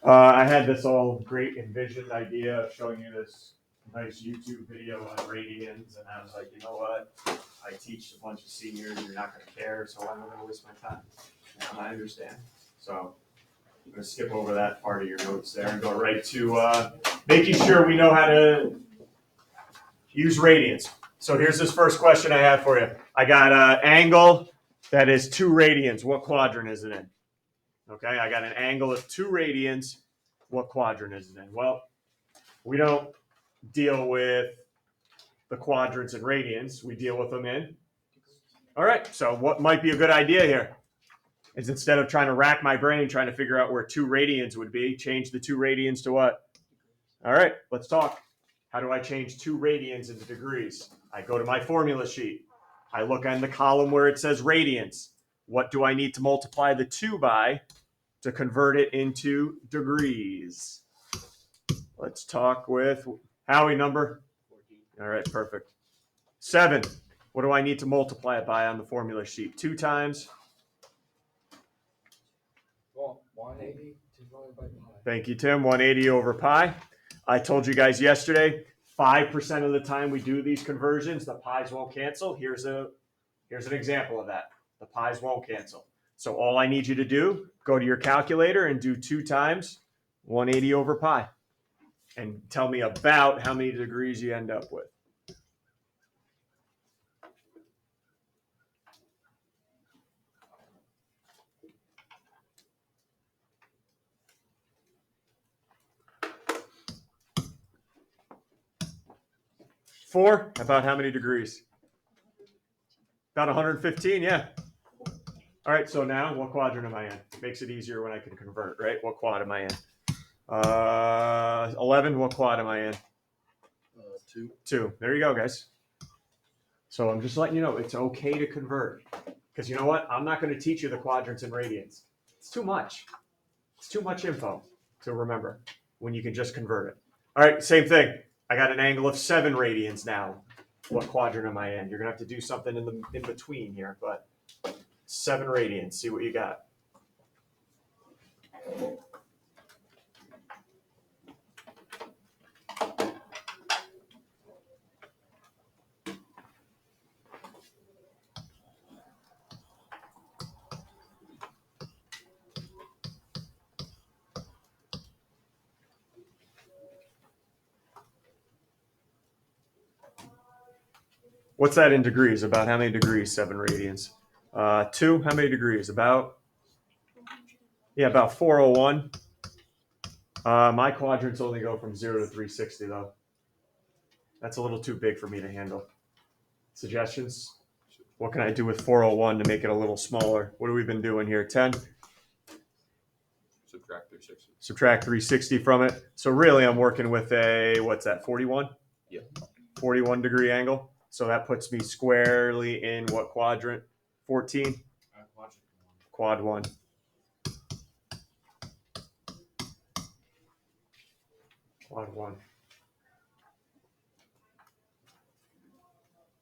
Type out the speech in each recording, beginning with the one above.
I had this all great envisioned idea of showing you this nice YouTube video on radians, and I was like, you know what? I teach a bunch of seniors, you're not going to care, so why am I going to waste my time? And I understand. So I'm going to skip over that part of your notes there and go right to making sure we know how to use radians. So here's this first question I have for you. I got an angle that is 2 radians. What quadrant is it in? Okay, I got an angle of 2 radians. What quadrant is it in? Well, we don't deal with the quadrants and radians. We deal with them in. All right, so what might be a good idea here is instead of trying to rack my brain trying to figure out where 2 radians would be, change the 2 radians to what? All right, let's talk. How do I change 2 radians into degrees? I go to my formula sheet. I look on the column where it says radians. What do I need to multiply the 2 by to convert it into degrees? Let's talk with Howie. Number 14. All right, perfect. 7. What do I need to multiply it by on the formula sheet? 2 times. Well, 180 divided by pi. Thank you, Tim. 180 over pi. I told you guys yesterday, 5% of the time we do these conversions, the pi's won't cancel. Here's an example of that. The pi's won't cancel. So all I need you to do, go to your calculator and do 2 times 180 over pi. And tell me about how many degrees you end up with. Four? About how many degrees? About 115, yeah. All right, so now what quadrant am I in? Makes it easier when I can convert, right? What quad am I in? 11, what quad am I in? 2. 2. There you go, guys. So I'm just letting you know it's okay to convert. Because you know what? I'm not going to teach you the quadrants and radians. It's too much. It's too much info to remember when you can just convert it. All right, same thing. I got an angle of 7 radians now. What quadrant am I in? You're going to have to do something in between here, but 7 radians. See what you got. What's that in degrees? About how many degrees? 7 radians. 2, how many degrees? About 401. My quadrants only go from 0 to 360, though. That's a little too big for me to handle. Suggestions? What can I do with 401 to make it a little smaller? What have we been doing here? 10? Subtract 360. Subtract 360 from it. So really I'm working with a, what's that, 41? Yeah. 41 degree angle. So that puts me squarely in what quadrant? 14? Quad 1. Quad 1.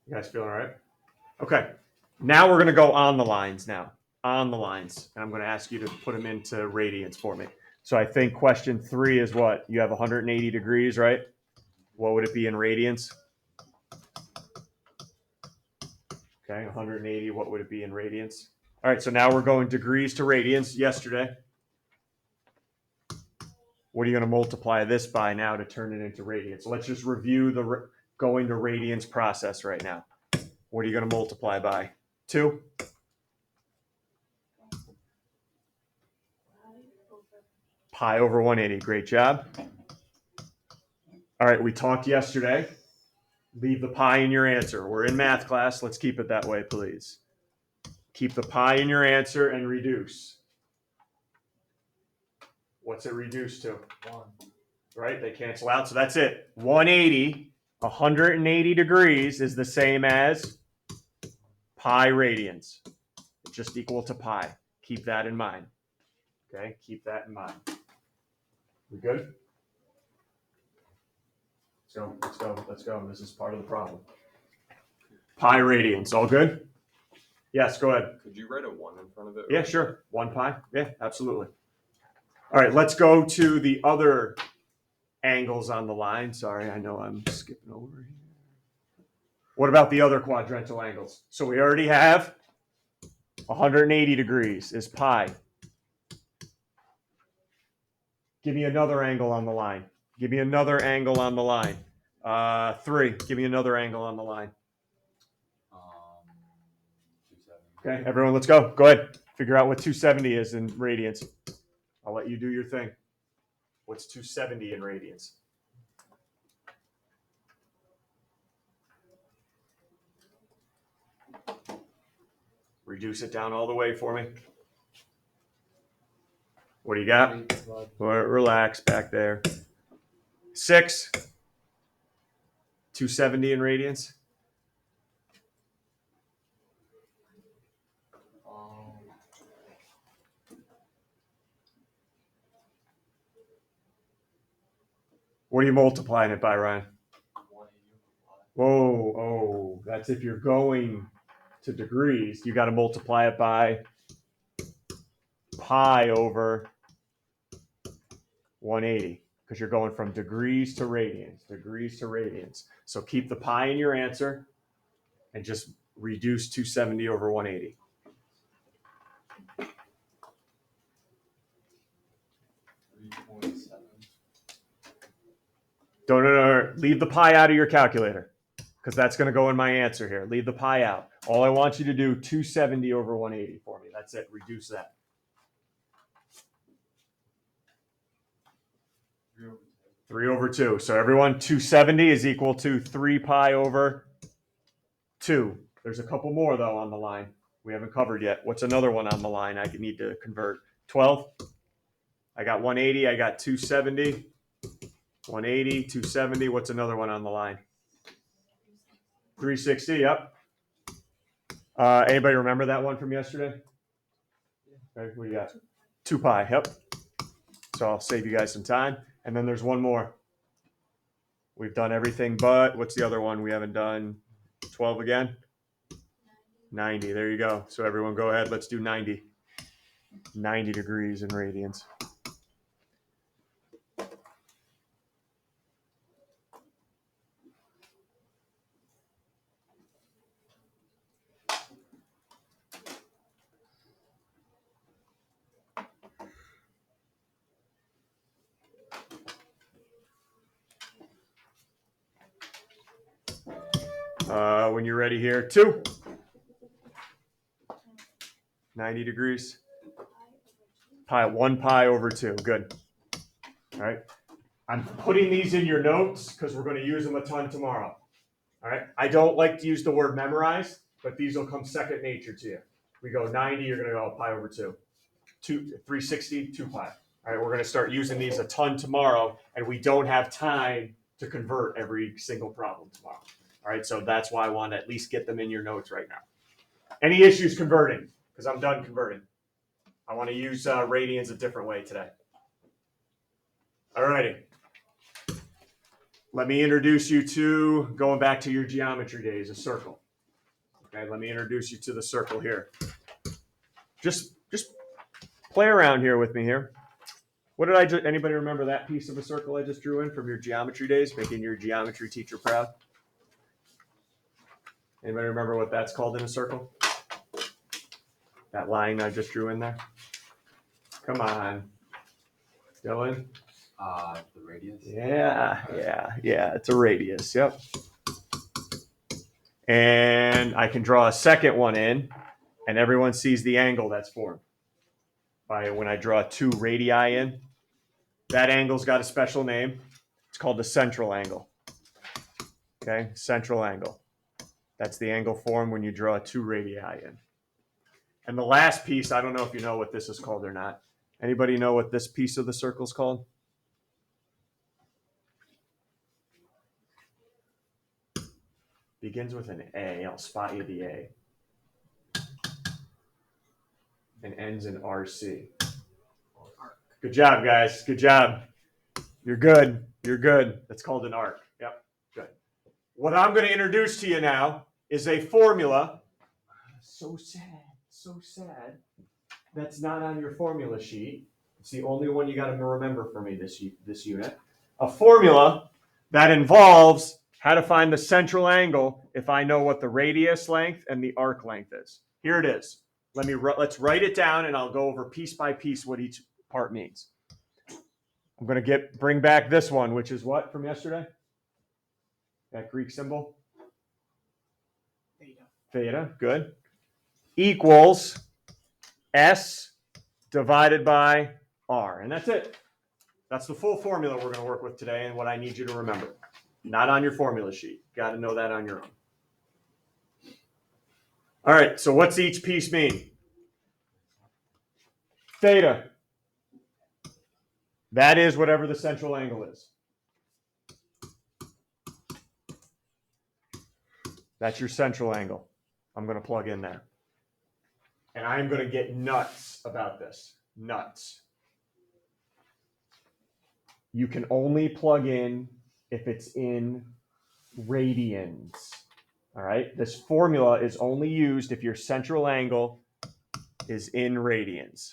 You guys feeling all right? Okay. Now we're going to go on the lines now. On the lines. And I'm going to ask you to put them into radians for me. So I think question 3 is what? You have 180 degrees, right? What would it be in radians? Okay, 180, what would it be in radians? All right, so now we're going degrees to radians yesterday. What are you going to multiply this by now to turn it into radians? So let's just review the going to radians process right now. What are you going to multiply by? 2? Pi over 180. Great job. All right, we talked yesterday. Leave the pi in your answer. We're in math class. Let's keep it that way, please. Keep the pi in your answer and reduce. What's it reduced to? 1. Right? They cancel out. So that's it. 180 degrees is the same as pi radians. It's just equal to pi. Keep that in mind. Okay? Keep that in mind. We good? Let's go. This is part of the problem. Pi radians. All good? Yes, go ahead. Could you write a 1 in front of it? Yeah, sure. 1 pi. Yeah, absolutely. All right, let's go to the other angles on the line. Sorry, I know I'm skipping over here. What about the other quadrantal angles? So we already have 180 degrees is pi. Give me another angle on the line. Give me another angle on the line. 3. Give me another angle on the line. 270. Okay, everyone, let's go. Go ahead. Figure out what 270 is in radians. I'll let you do your thing. What's 270 in radians? Reduce it down all the way for me. What do you got? Relax back there. 6. 270 in radians. What are you multiplying it by, Ryan? 180. Whoa, oh, that's if you're going to degrees. You got to multiply it by pi over 180 because you're going from degrees to radians. So keep the pi in your answer and just reduce 270 over 180. Don't leave the pi out of your calculator because that's going to go in my answer here. Leave the pi out. All I want you to do 270 over 180 for me. That's it. Reduce that. 3 over 2. So everyone, 270 is equal to 3 pi over 2. There's a couple more, though, on the line we haven't covered yet. What's another one on the line I need to convert? 12. I got 180. I got 270. 180, 270. What's another one on the line? 360. Yep. Anybody remember that one from yesterday? Okay, what do you got? 2 pi. Yep. So I'll save you guys some time. And then there's one more. We've done everything but what's the other one we haven't done? 12 again? 90. There you go. So everyone go ahead. Let's do 90. 90 degrees in radians. When you're ready here, 2. 90 degrees. 1 pi over 2. Good. All right. I'm putting these in your notes because we're going to use them a ton tomorrow. All right. I don't like to use the word memorize, but these will come second nature to you. We go 90, you're going to go pi over 2. 360, 2 pi. All right. We're going to start using these a ton tomorrow, and we don't have time to convert every single problem tomorrow. All right. So that's why I want to at least get them in your notes right now. Any issues converting? Because I'm done converting. I want to use radians a different way today. All righty. Let me introduce you to, going back to your geometry days, a circle. Okay, let me introduce you to the circle here. Just play around here with me here. What did I just, anybody remember that piece of a circle I just drew in from your geometry days, making your geometry teacher proud? Anybody remember what that's called in a circle? That line I just drew in there? Come on. Dylan? The radius. Yeah. It's a radius. Yep. And I can draw a second one in, and everyone sees the angle that's formed by when I draw 2 radii in. That angle's got a special name. It's called the central angle. Okay, central angle. That's the angle formed when you draw 2 radii in. And the last piece, I don't know if you know what this is called or not. Anybody know what this piece of the circle is called? Begins with an A. I'll spot you the A. And ends in RC. Good job, guys. Good job. You're good. That's called an arc. Yep. Good. What I'm going to introduce to you now is a formula. So sad. That's not on your formula sheet. It's the only one you got to remember for me this unit. A formula that involves how to find the central angle if I know what the radius length and the arc length is. Here it is. Let's write it down, and I'll go over piece by piece what each part means. I'm going to bring back this one, which is what from yesterday? That Greek symbol? Theta, good. Equals S divided by R. And that's it. That's the full formula we're going to work with today and what I need you to remember. Not on your formula sheet. Got to know that on your own. All right, so what's each piece mean? Theta. That is whatever the central angle is. That's your central angle. I'm going to plug in there. And I'm going to get nuts about this. Nuts. You can only plug in if it's in radians. All right? This formula is only used if your central angle is in radians.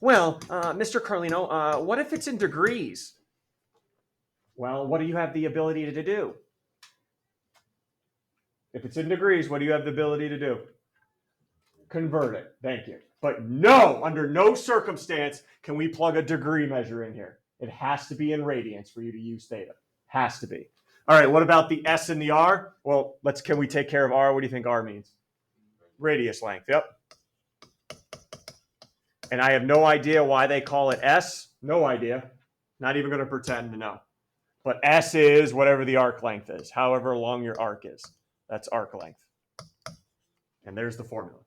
Well, Mr. Carlino, what if it's in degrees? Well, what do you have the ability to do? If it's in degrees, what do you have the ability to do? Convert it. Thank you. But no, under no circumstance can we plug a degree measure in here. It has to be in radians for you to use theta. Has to be. All right, what about the S and the R? Well, can we take care of R? What do you think R means? Radius length, yep. And I have no idea why they call it S. No idea. Not even going to pretend to know. But S is whatever the arc length is, however long your arc is. That's arc length. And there's the formula.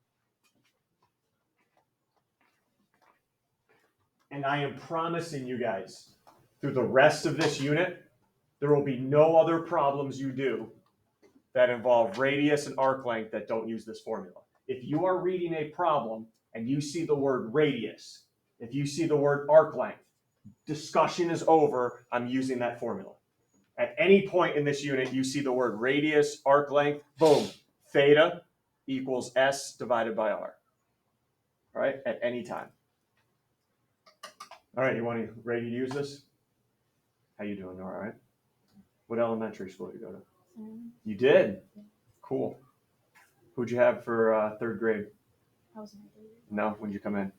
And I am promising you guys, through the rest of this unit, there will be no other problems you do that involve radius and arc length that don't use this formula. If you are reading a problem and you see the word radius, if you see the word arc length, discussion is over. I'm using that formula. At any point in this unit, you see the word radius, arc length, boom, theta equals S divided by R. All right, at any time. All right, ready to use this? How you doing? All right. What elementary school did you go to? You did? Cool. Who'd you have for third grade? I was in third grade. No, when'd you come in?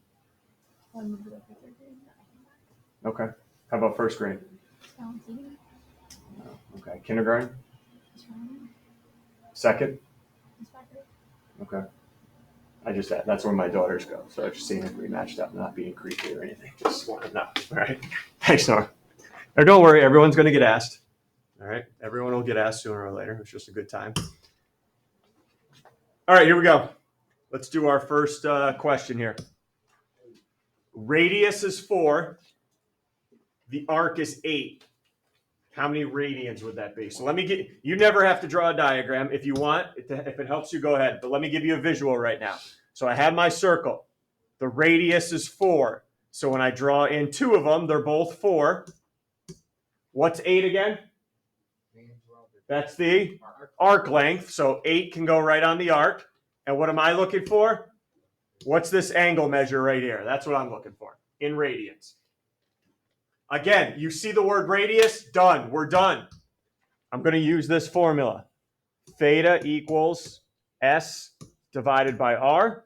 I moved to third grade. Okay. How about first grade? Valentina. Oh, okay. Kindergarten? Australian. Second? Inspector. Okay. That's where my daughters go. So I've just seen if we matched up, not being creepy or anything. Just want to know. All right. Thanks, Nora. Or don't worry, everyone's going to get asked. All right. Everyone will get asked sooner or later. It's just a good time. All right, here we go. Let's do our first question here. Radius is 4. The arc is 8. How many radians would that be? So you never have to draw a diagram. If you want, if it helps you, go ahead. But let me give you a visual right now. So I have my circle. The radius is 4. So when I draw in 2 of them, they're both 4. What's 8 again? That's the arc length. So 8 can go right on the arc. And what am I looking for? What's this angle measure right here? That's what I'm looking for in radians. Again, you see the word radius? Done. We're done. I'm going to use this formula. Theta equals S divided by R.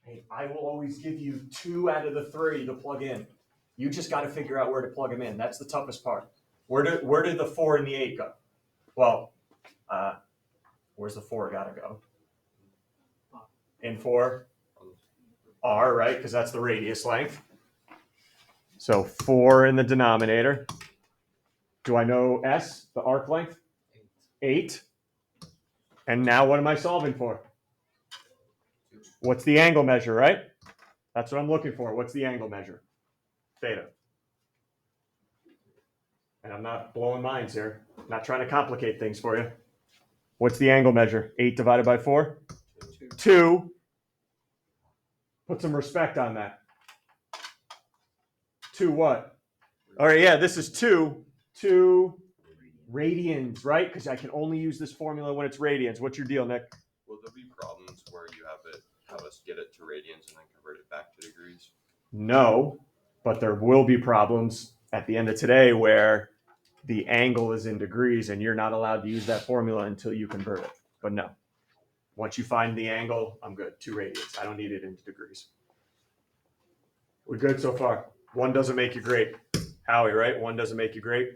Hey, I will always give you 2 out of the 3 to plug in. You just got to figure out where to plug them in. That's the toughest part. Where did the 4 and the 8 go? Well, where's the 4 got to go? In 4? R, right? Because that's the radius length. So 4 in the denominator. Do I know S, the arc length? 8. And now what am I solving for? What's the angle measure, right? That's what I'm looking for. What's the angle measure? Theta. And I'm not blowing minds here. I'm not trying to complicate things for you. What's the angle measure? 8 divided by 4? 2. Put some respect on that. 2 what? All right, yeah, this is 2 radians, right? Because I can only use this formula when it's radians. What's your deal, Nick? Will there be problems where you have it have us get it to radians and then convert it back to degrees? No, but there will be problems at the end of today where the angle is in degrees and you're not allowed to use that formula until you convert it. But no, once you find the angle, I'm good. 2 radians. I don't need it into degrees. We're good so far. One doesn't make you great. Howie, right? One doesn't make you great.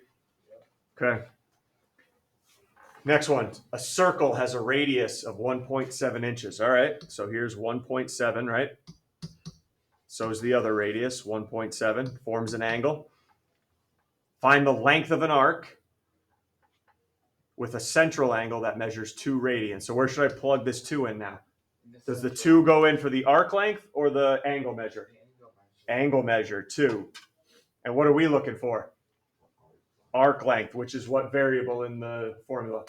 Okay. Next one. A circle has a radius of 1.7 inches. All right. So here's 1.7, right? So is the other radius, 1.7, forms an angle. Find the length of an arc with a central angle that measures 2 radians. So where should I plug this 2 in now? Does the 2 go in for the arc length or the angle measure? Angle measure, 2. And what are we looking for? Arc length, which is what variable in the formula?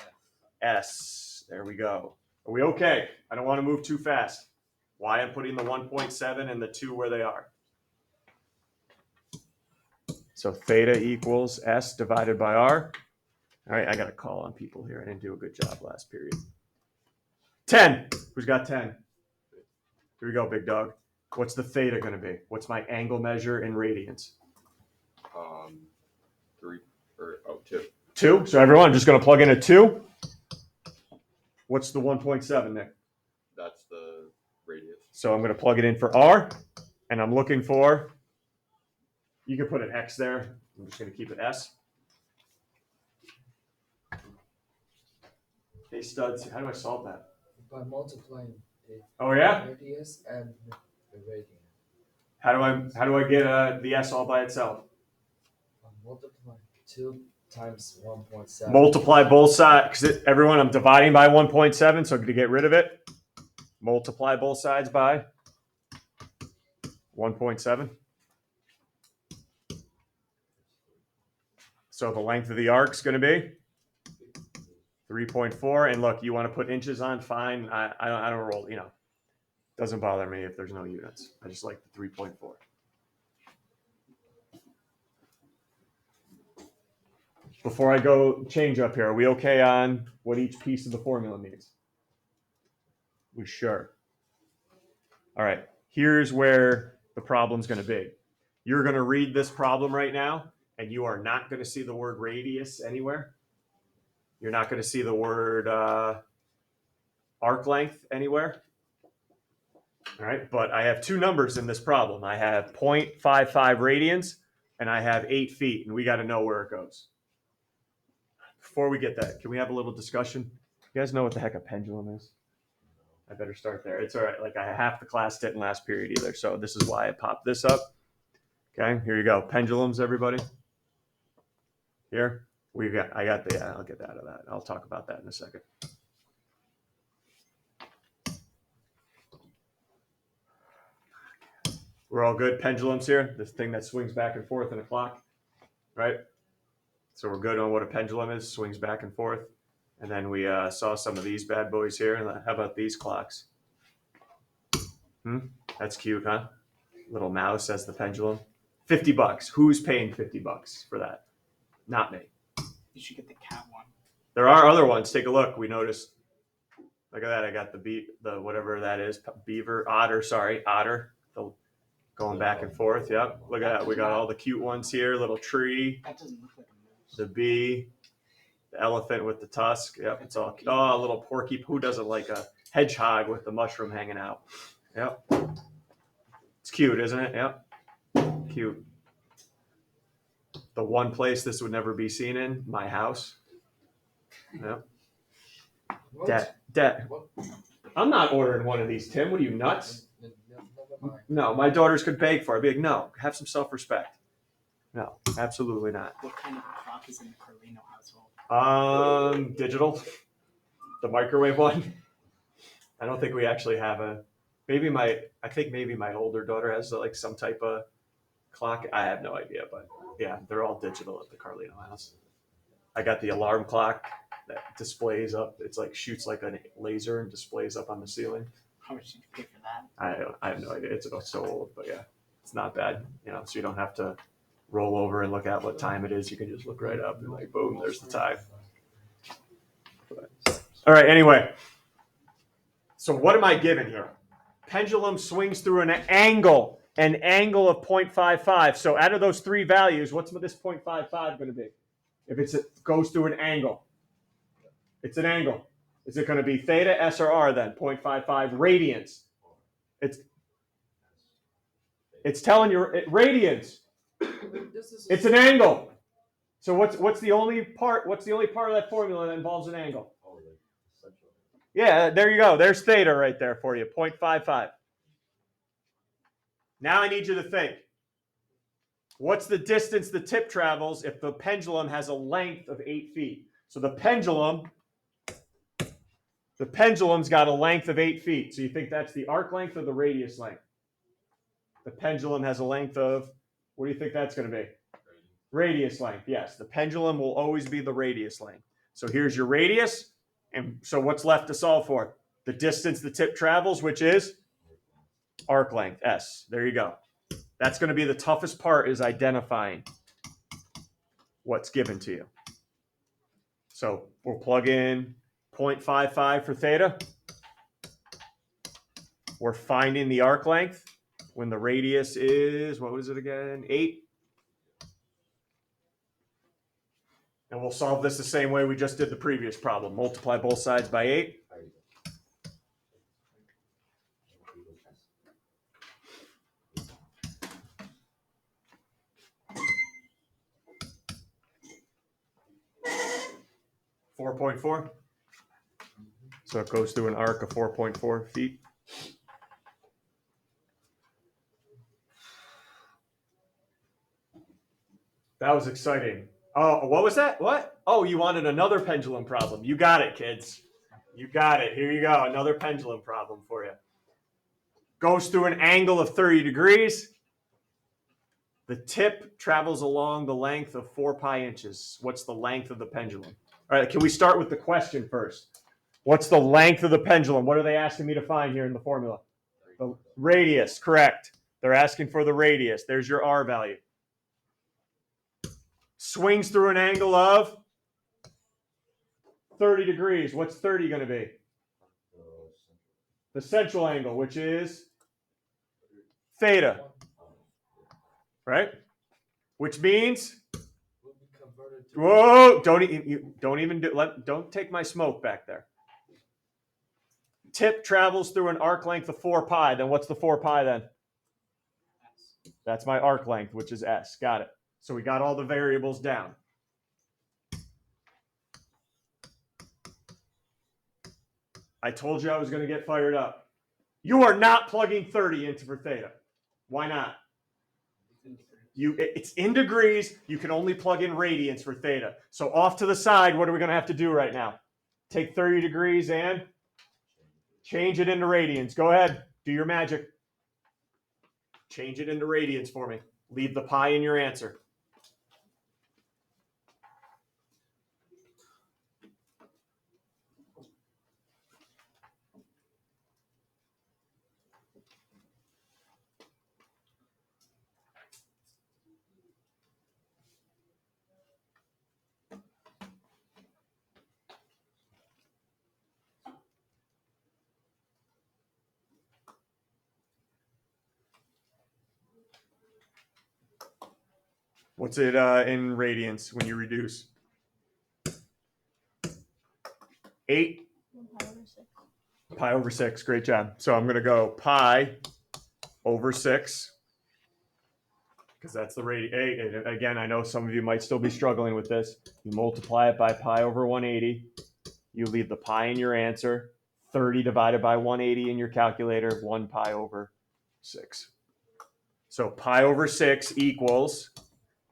S. There we go. Are we okay? I don't want to move too fast. Why I'm putting the 1.7 and the 2 where they are. So theta equals S divided by R. All right, I got a call on people here. I didn't do a good job last period. 10. Who's got 10? Here we go, big dog. What's the theta going to be? What's my angle measure in radians? 2. 2. So everyone, I'm just going to plug in a 2. What's the 1.7, Nick? That's the radius. So I'm going to plug it in for R, and I'm looking for, you can put an X there. I'm just going to keep it S. Hey, studs, how do I solve that? By multiplying the Oh, yeah? radius and the radian. How do I get the S all by itself? By multiplying 2 times 1.7. Multiply both sides, because everyone, I'm dividing by 1.7, so to get rid of it, multiply both sides by 1.7. So the length of the arc is going to be 3.4. And look, you want to put inches on, fine. I don't roll, doesn't bother me if there's no units. I just like the 3.4. Before I go change up here, are we okay on what each piece of the formula means? We sure. All right, here's where the problem's going to be. You're going to read this problem right now, and you are not going to see the word radius anywhere. You're not going to see the word arc length anywhere. All right, but I have 2 numbers in this problem. I have 0.55 radians, and I have 8 feet, and we got to know where it goes. Before we get that, can we have a little discussion? You guys know what the heck a pendulum is? I better start there. It's all right. Like half the class didn't last period either, so this is why I popped this up. Okay, here you go. Pendulums, everybody. Here I got the. I'll get out of that. I'll talk about that in a second. We're all good. Pendulums here. This thing that swings back and forth in a clock, right? So we're good on what a pendulum is. Swings back and forth. And then we saw some of these bad boys here. How about these clocks? That's cute, huh? Little mouse as the pendulum. $50. Who's paying $50 for that? Not me. You should get the cat one. There are other ones. Take a look. We noticed. Look at that. I got the whatever that is. Otter. Going back and forth. Yep. Look at that. We got all the cute ones here. Little tree. That doesn't look like a moose. The bee. The elephant with the tusk. Yep. It's all. Oh, a little porky. Who doesn't like a hedgehog with the mushroom hanging out? Yep. It's cute, isn't it? Yep. Cute. The one place this would never be seen in, my house. Yep. What? Dad. What? I'm not ordering one of these, Tim. What are you, nuts? Never mind. No, my daughters could beg for it. I'd be like, no, have some self-respect. No, absolutely not. What kind of clock is in the Carlino household? Digital. The microwave one. I don't think we actually have I think maybe my older daughter has like some type of clock. I have no idea, but yeah, they're all digital at the Carlino house. I got the alarm clock that displays up. It's like shoots like a laser and displays up on the ceiling. How much did you pay for that? I have no idea. It's so old, but yeah, it's not bad. So you don't have to roll over and look at what time it is. You can just look right up and like, boom, there's the time. But, all right. Anyway, so what am I given here? pendulum swings through an angle of 0.55. So out of those three values, what's this 0.55 going to be? If it goes through an angle. It's an angle. Is it going to be theta, S, or R then? 0.55 radians. It's telling you radians. It's an angle. So what's the only part? What's the only part of that formula that involves an angle? Yeah, there you go. There's theta right there for you. 0.55. Now I need you to think. What's the distance the tip travels if the pendulum has a length of 8 feet? So the pendulum's got a length of 8 feet. So you think that's the arc length or the radius length? The pendulum has a length of, what do you think that's going to be? Radius length, yes. The pendulum will always be the radius length. So here's your radius. And so what's left to solve for? The distance the tip travels, which is arc length, S. There you go. That's going to be the toughest part, is identifying what's given to you. So we'll plug in 0.55 for theta. We're finding the arc length when the radius is, what was it again? 8. And we'll solve this the same way we just did the previous problem. Multiply both sides by 8. .4. So it goes through an arc of 4.4 feet. That was exciting. Oh, what was that? What? Oh, you wanted another pendulum problem. You got it, kids. You got it. Here you go. Another pendulum problem for you. Goes through an angle of 30 degrees. The tip travels along the length of 4 pi inches. What's the length of the pendulum? All right, can we start with the question first? What's the length of the pendulum? What are they asking me to find here in the formula? The radius, correct. They're asking for the radius. There's your R value. Swings through an angle of 30 degrees. What's 30 going to be? The central angle, which is theta. Right? Which means, whoa, don't take my smoke back there. Tip travels through an arc length of 4 pi. Then what's the 4 pi then? That's my arc length, which is S. Got it. So we got all the variables down. I told you I was going to get fired up. You are not plugging 30 into for theta. Why not? It's in degrees. You can only plug in radians for theta. So off to the side, what are we going to have to do right now? Take 30 degrees and change it into radians. Go ahead. Do your magic. Change it into radians for me. Leave the pi in your answer. What's it in radians when you reduce? 8? Pi over 6. Great job. So I'm going to go pi over 6. Because that's the radius. Again, I know some of you might still be struggling with this. You multiply it by pi over 180. You leave the pi in your answer. 30 divided by 180 in your calculator. 1 pi over 6. So pi over 6 equals...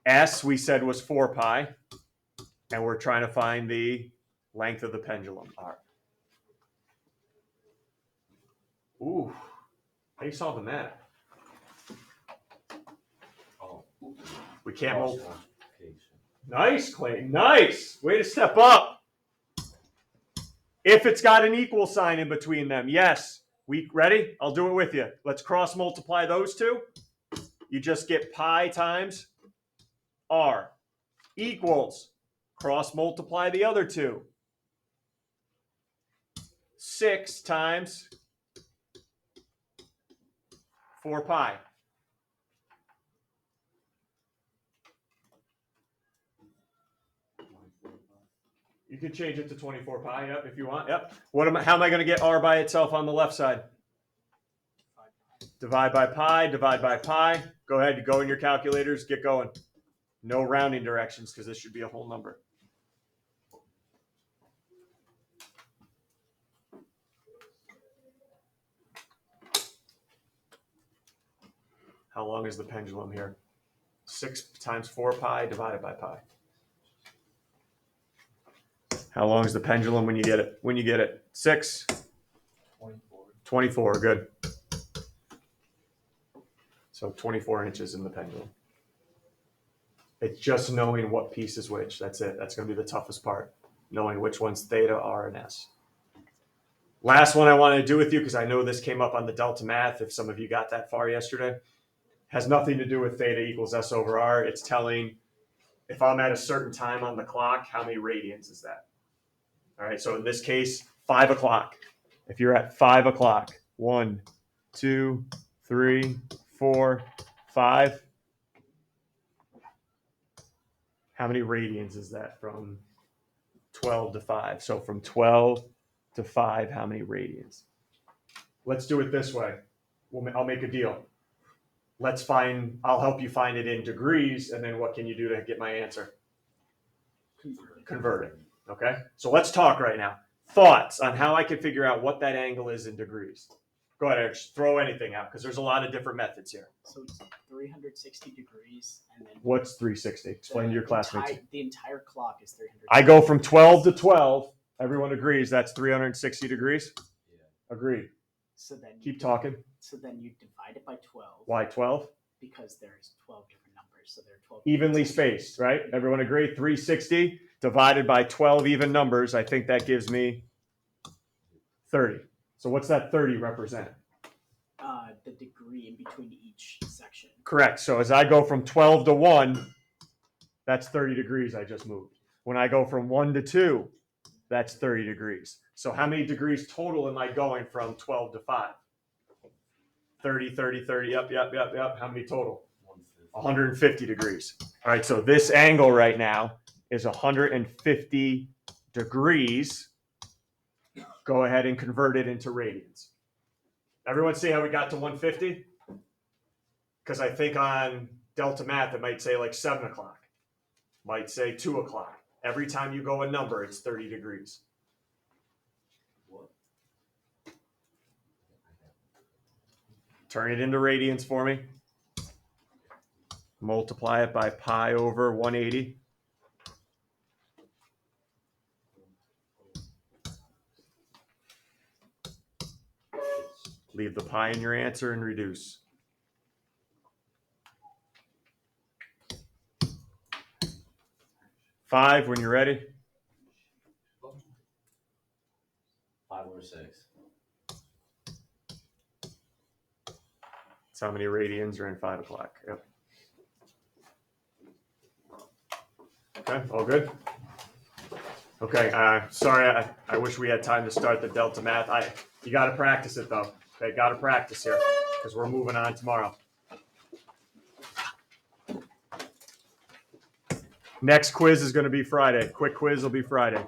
S, we said, was 4 pi, and we're trying to find the length of the pendulum, R. Ooh, how are you solving that? We can't hold. Nice, Clayton, nice. Way to step up. If it's got an equal sign in between them, yes. Ready? I'll do it with you. Let's cross multiply those two. You just get pi times R equals, cross multiply the other two, 6 times 4 pi. You can change it to 24 pi, yep, if you want, yep. How am I going to get r by itself on the left side? Divide by pi, divide by pi. Go ahead, go in your calculators, get going. No rounding directions because this should be a whole number. How long is the pendulum here? 6 times 4 pi divided by pi. How long is the pendulum when you get it? When you get it? 6? 24. 24, good. So 24 inches in the pendulum. It's just knowing what piece is which. That's it. That's going to be the toughest part. Knowing which one's theta, r, and s. Last one I want to do with you, because I know this came up on the delta math, if some of you got that far yesterday, has nothing to do with theta equals s over r. It's telling if I'm at a certain time on the clock, how many radians is that? All right, so in this case, 5 o'clock. If you're at 5 o'clock, 1, 2, 3, 4, 5. How many radians is that from 12 to 5? So from 12 to 5, how many radians? Let's do it this way. I'll make a deal. I'll help you find it in degrees, and then what can you do to get my answer? Convert it. Okay, so let's talk right now. Thoughts on how I can figure out what that angle is in degrees? Go ahead, Eric, throw anything out because there's a lot of different methods here. So it's 360 degrees, and then What's 360? Explain to your classmates. The entire clock is 360. I go from 12 to 12. Everyone agrees that's 360 degrees? Yeah. Agreed. So then Keep talking. So then you divide it by 12. Why 12? Because there's 12 different numbers, so there are 12. Evenly spaced, right? Everyone agree? 360 divided by 12 even numbers. I think that gives me 30. So what's that 30 represent? The degree in between each section. Correct. So as I go from 12 to 1, that's 30 degrees I just moved. When I go from 1 to 2, that's 30 degrees. So how many degrees total am I going from 12 to 5? 30, 30, 30, yep. How many total? 150 degrees. All right, so this angle right now is 150 degrees. Go ahead and convert it into radians. Everyone see how we got to 150? Because I think on delta math, it might say like 7 o'clock. Might say 2 o'clock. Every time you go a number, it's 30 degrees. What? Turn it into radians for me. Multiply it by pi over 180. Leave the pi in your answer and reduce. Five when you're ready. 5 over 6. That's how many radians are in 5 o'clock. Yep. Okay, all good? Okay, sorry, I wish we had time to start the delta math. You got to practice it though. Okay, got to practice here because we're moving on tomorrow. Next quiz is going to be Friday. Quick quiz will be Friday.